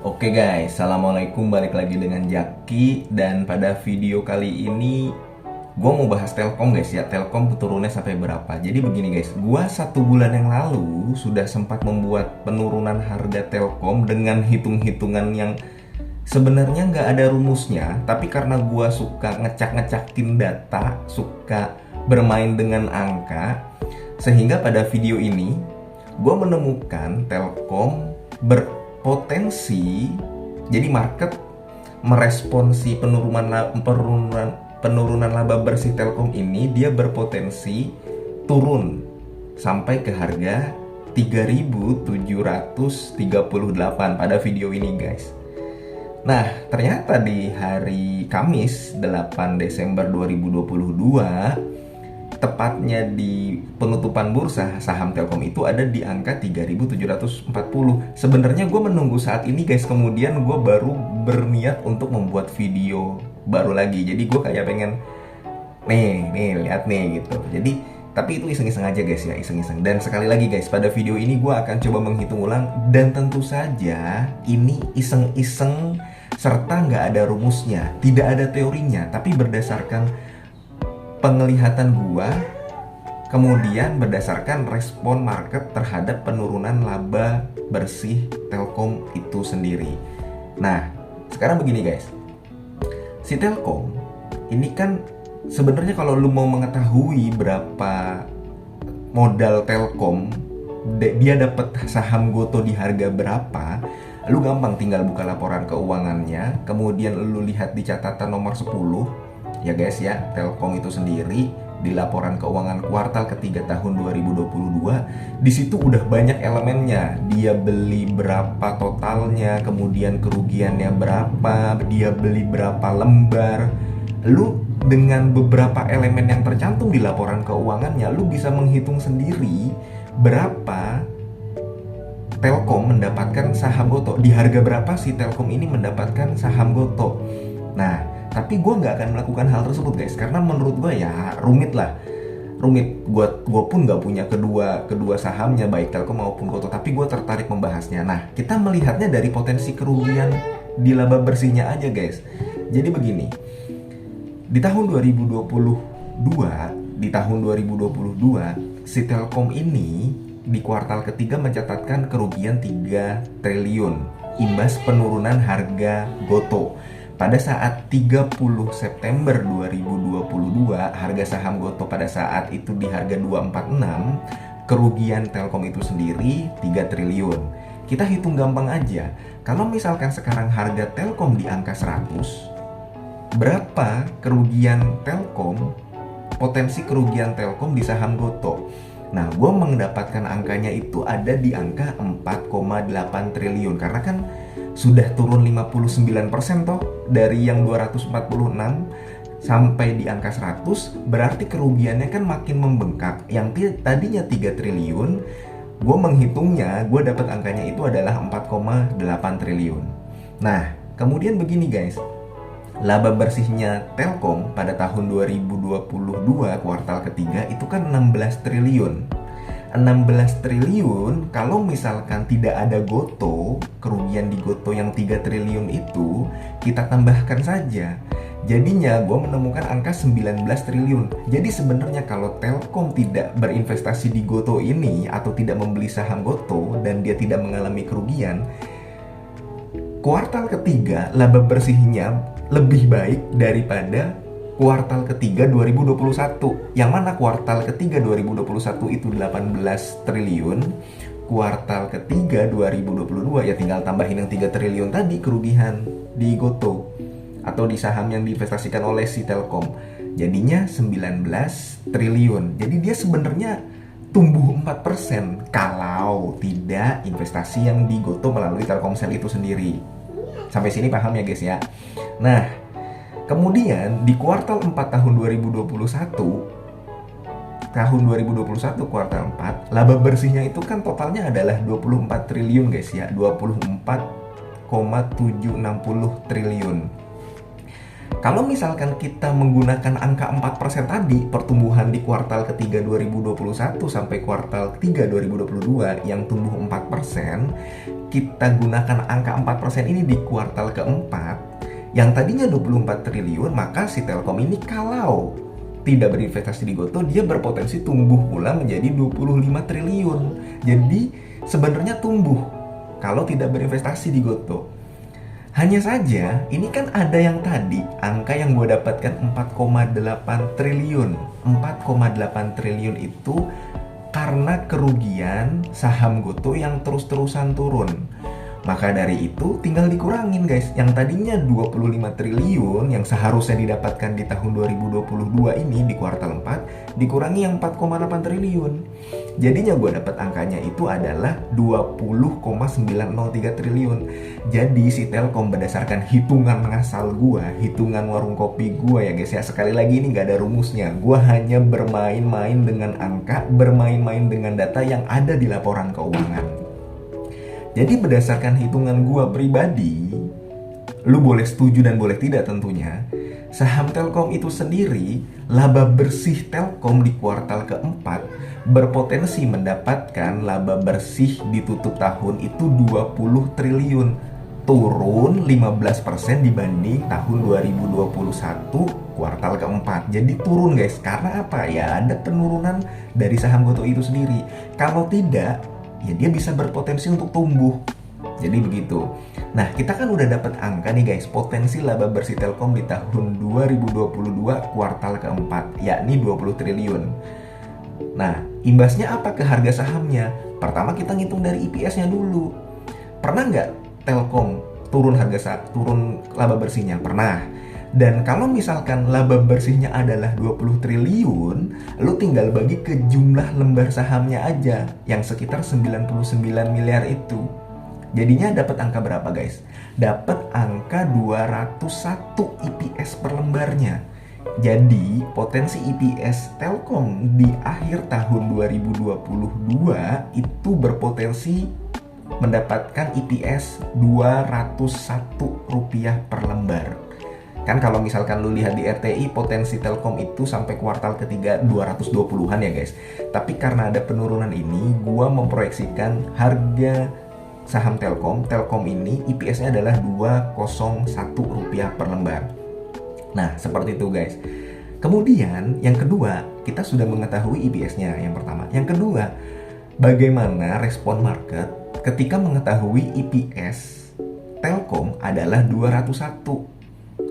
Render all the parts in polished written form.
Oke guys, Assalamualaikum, balik lagi dengan Jaki. Dan pada video kali ini gue mau bahas Telkom guys ya. Telkom turunnya sampai berapa. Jadi begini guys, gue 1 bulan yang lalu sudah sempat membuat penurunan harga Telkom dengan hitung-hitungan yang sebenarnya nggak ada rumusnya. Tapi karena gue suka ngecak-ngecakin data, suka bermain dengan angka, sehingga pada video ini gue menemukan Telkom berpotensi, jadi market meresponsi penurunan laba bersih Telkom ini, dia berpotensi turun sampai ke harga 3.738 pada video ini guys. Nah, ternyata di hari Kamis 8 Desember 2022, tepatnya di penutupan bursa, saham Telkom itu ada di angka 3.740. Sebenarnya gue menunggu saat ini guys, kemudian gue baru berniat untuk membuat video baru lagi. Jadi gue kayak pengen nih lihat nih gitu. Jadi tapi itu iseng-iseng aja guys ya, iseng-iseng. Dan sekali lagi guys, pada video ini gue akan coba menghitung ulang, dan tentu saja ini iseng-iseng serta nggak ada rumusnya, tidak ada teorinya, tapi berdasarkan penglihatan gua, kemudian berdasarkan respon market terhadap penurunan laba bersih Telkom itu sendiri. Nah, sekarang begini guys, si Telkom ini kan sebenarnya kalau lu mau mengetahui berapa modal Telkom, dia dapat saham Goto di harga berapa, lu gampang tinggal buka laporan keuangannya, kemudian lu lihat di catatan nomor 10 ya guys ya, Telkom itu sendiri di laporan keuangan kuartal ketiga tahun 2022. Di situ udah banyak elemennya. Dia beli berapa totalnya, kemudian kerugiannya berapa, dia beli berapa lembar. Lu dengan beberapa elemen yang tercantum di laporan keuangannya, lu bisa menghitung sendiri berapa Telkom mendapatkan saham Goto, di harga berapa si Telkom ini mendapatkan saham Goto. Nah, tapi gue nggak akan melakukan hal tersebut guys, karena menurut gue ya rumit lah, rumit. Gue pun nggak punya kedua sahamnya, baik Telkom maupun Goto, tapi gue tertarik membahasnya. Nah, kita melihatnya dari potensi kerugian di laba bersihnya aja guys. Jadi begini, di tahun 2022 si Telkom ini di kuartal ketiga mencatatkan kerugian 3 triliun imbas penurunan harga Goto. Pada saat 30 September 2022, harga saham Goto pada saat itu di harga 246, kerugian Telkom itu sendiri 3 triliun. Kita hitung gampang aja, kalau misalkan sekarang harga Telkom di angka 100, berapa kerugian Telkom, potensi kerugian Telkom di saham Goto? Nah, gue mendapatkan angkanya itu ada di angka 4,8 triliun, karena kan sudah turun 59% toh dari yang 246 sampai di angka 100, berarti kerugiannya kan makin membengkak. Yang tadinya 3 triliun, gue menghitungnya, gue dapat angkanya itu adalah 4,8 triliun. Nah, kemudian begini guys, laba bersihnya Telkom pada tahun 2022 kuartal ketiga itu kan 16 triliun. 16 triliun, kalau misalkan tidak ada Goto, kerugian di Goto yang 3 triliun itu kita tambahkan saja, jadinya gue menemukan angka 19 triliun. Jadi sebenarnya kalau Telkom tidak berinvestasi di Goto ini atau tidak membeli saham Goto dan dia tidak mengalami kerugian, kuartal ketiga laba bersihnya lebih baik daripada kuartal ketiga 2021. Yang mana kuartal ketiga 2021 itu 18 triliun, kuartal ketiga 2022 ya tinggal tambahin yang 3 triliun tadi kerugian di Goto atau di saham yang diinvestasikan oleh si Telkom. Jadinya 19 triliun. Jadi dia sebenarnya tumbuh 4% kalau tidak investasi yang di Goto melalui Telkomsel itu sendiri. Sampai sini paham ya guys ya. Nah, kemudian di kuartal 4 tahun 2021 kuartal 4, laba bersihnya itu kan totalnya adalah 24 triliun guys ya, 24,760 triliun. Kalau misalkan kita menggunakan angka 4% tadi, pertumbuhan di kuartal ketiga 2021 sampai kuartal ketiga 2022 yang tumbuh 4%, kita gunakan angka 4% ini di kuartal keempat, yang tadinya 24 triliun, maka si Telkom ini kalau tidak berinvestasi di GoTo, dia berpotensi tumbuh pula menjadi 25 triliun. Jadi sebenarnya tumbuh kalau tidak berinvestasi di GoTo. Hanya saja, ini kan ada yang tadi, angka yang gue dapatkan 4,8 triliun. 4,8 triliun itu karena kerugian saham GoTo yang terus-terusan turun. Maka dari itu tinggal dikurangin guys. Yang tadinya 25 triliun yang seharusnya didapatkan di tahun 2022 ini di kuartal 4, dikurangi yang 4,8 triliun. Jadinya gue dapat angkanya itu adalah 20,903 triliun. Jadi si Telkom berdasarkan hitungan ngasal gue, hitungan warung kopi gue ya guys ya. Sekali lagi ini gak ada rumusnya. Gue hanya bermain-main dengan angka, bermain-main dengan data yang ada di laporan keuangan. Jadi berdasarkan hitungan gua pribadi, lu boleh setuju dan boleh tidak tentunya, saham Telkom itu sendiri, laba bersih Telkom di kuartal keempat berpotensi mendapatkan laba bersih di tutup tahun itu 20 triliun, turun 15% dibanding tahun 2021 kuartal keempat. Jadi turun guys, karena apa? Ya ada penurunan dari saham GoTo itu sendiri. Kalau tidak, ya dia bisa berpotensi untuk tumbuh. Jadi begitu. Nah, kita kan udah dapat angka nih guys, potensi laba bersih Telkom di tahun 2022 kuartal keempat, yakni 20 triliun. Nah, imbasnya apa ke harga sahamnya? Pertama kita ngitung dari EPS-nya dulu. Pernah nggak Telkom turun laba bersihnya? Pernah. Dan kalau misalkan laba bersihnya adalah 20 triliun, lu tinggal bagi ke jumlah lembar sahamnya aja yang sekitar 99 miliar itu. Jadinya dapat angka berapa guys? Dapat angka 201 EPS per lembarnya. Jadi potensi EPS Telkom di akhir tahun 2022 itu berpotensi mendapatkan EPS Rp201 per lembar. Kan kalau misalkan lu lihat di RTI, potensi Telkom itu sampai kuartal ketiga 220-an ya guys. Tapi karena ada penurunan ini, gua memproyeksikan harga saham Telkom ini EPS-nya adalah Rp201 per lembar. Nah, seperti itu guys. Kemudian yang kedua, kita sudah mengetahui EPS-nya yang pertama. Yang kedua, bagaimana respon market ketika mengetahui EPS Telkom adalah 201.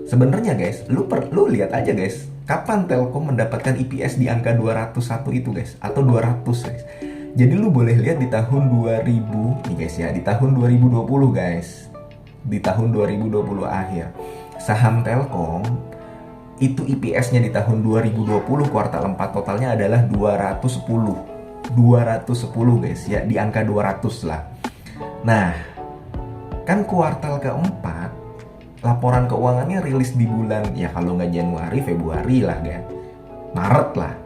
Sebenarnya guys, lu lihat aja guys, kapan Telkom mendapatkan EPS di angka 201 itu guys, atau 200 guys. Jadi lu boleh lihat di tahun 2000 nih guys ya, di tahun 2020 guys. Di tahun 2020 akhir, saham Telkom itu EPS-nya di tahun 2020 kuartal 4 totalnya adalah 210 guys ya, di angka 200 lah. Nah, kan kuartal keempat laporan keuangannya rilis di bulan, ya kalau nggak Januari, Februari lah kan, Maret lah.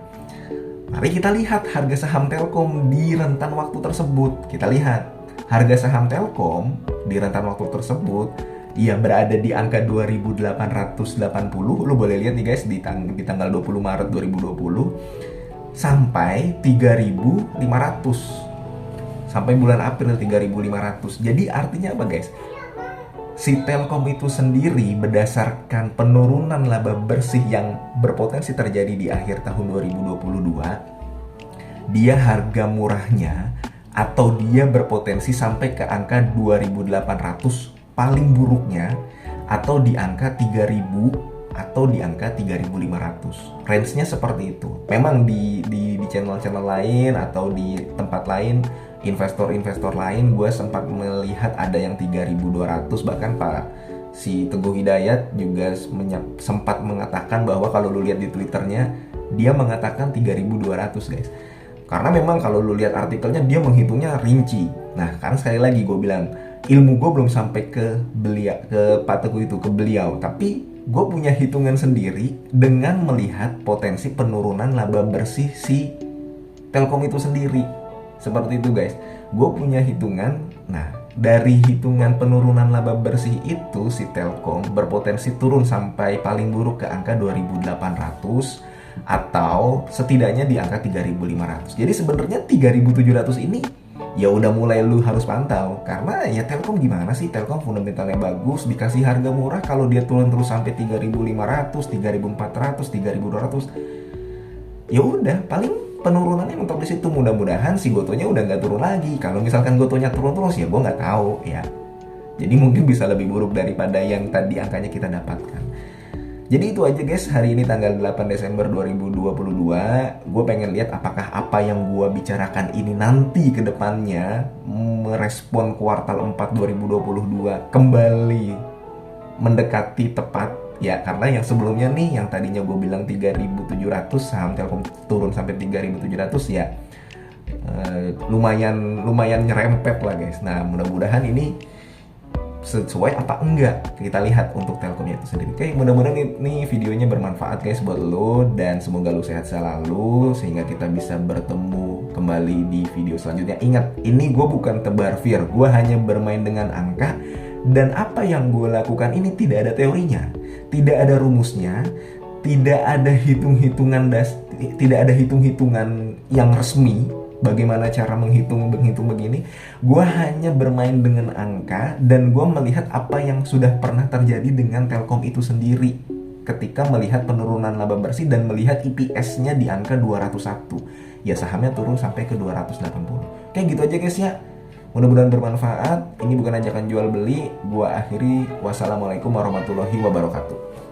Mari kita lihat harga saham Telkom di rentan waktu tersebut. Kita lihat harga saham Telkom di rentan waktu tersebut, ya berada di angka 2.880. Lo boleh lihat nih guys, di tanggal 20 Maret 2020 sampai 3.500. Sampai bulan April 3.500. Jadi artinya apa guys? Si Telkom itu sendiri berdasarkan penurunan laba bersih yang berpotensi terjadi di akhir tahun 2022, dia harga murahnya atau dia berpotensi sampai ke angka 2.800 paling buruknya, atau di angka 3.000 atau di angka 3.500. Range-nya seperti itu. Memang di channel-channel lain atau di tempat lain, investor-investor lain, gue sempat melihat ada yang 3.200, bahkan si Teguh Hidayat juga sempat mengatakan bahwa kalau lu lihat di Twitternya, dia mengatakan 3.200 guys. Karena memang kalau lu lihat artikelnya, dia menghitungnya rinci. Nah, kan sekali lagi gue bilang, ilmu gue belum sampai ke Pak Teguh itu, ke beliau, tapi gue punya hitungan sendiri dengan melihat potensi penurunan laba bersih si Telkom itu sendiri. Seperti itu guys, gue punya hitungan. Nah, Dari hitungan penurunan laba bersih itu, si Telkom berpotensi turun sampai paling buruk ke angka 2.800 atau setidaknya di angka 3.500. Jadi sebenarnya 3.700 ini ya udah mulai lu harus pantau, karena ya Telkom gimana sih, Telkom fundamentalnya bagus, dikasih harga murah, kalau dia turun terus sampai 3.500, 3.400, 3.200, ya udah paling penurunannya mentok di situ. Mudah-mudahan si Gotonya udah nggak turun lagi. Kalau misalkan Gotonya turun terus ya gue nggak tahu ya, jadi mungkin bisa lebih buruk daripada yang tadi angkanya kita dapatkan. Jadi itu aja guys, hari ini tanggal 8 Desember 2022. Gue pengen lihat apakah apa yang gue bicarakan ini nanti ke depannya merespon kuartal 4 2022 kembali mendekati tepat. Ya karena yang sebelumnya nih, yang tadinya gue bilang 3.700 saham Telkom turun sampai 3.700 ya, lumayan nyerempet lah guys. Nah mudah-mudahan ini sesuai apa enggak, kita lihat untuk Telkomnya itu sendiri. Oke, mudah-mudahan ini videonya bermanfaat guys buat lo, dan semoga lo sehat selalu sehingga kita bisa bertemu kembali di video selanjutnya. Ingat, ini gue bukan tebar fear, gue hanya bermain dengan angka, dan apa yang gue lakukan ini tidak ada teorinya, tidak ada rumusnya, tidak ada tidak ada hitung-hitungan yang resmi bagaimana cara menghitung begini. Gue hanya bermain dengan angka, dan gue melihat apa yang sudah pernah terjadi dengan Telkom itu sendiri ketika melihat penurunan laba bersih dan melihat EPS-nya di angka 201. Ya sahamnya turun sampai ke 280. Kayak gitu aja guys ya. Mudah-mudahan bermanfaat. Ini bukan ajakan jual beli. Gue akhiri. Wassalamualaikum warahmatullahi wabarakatuh.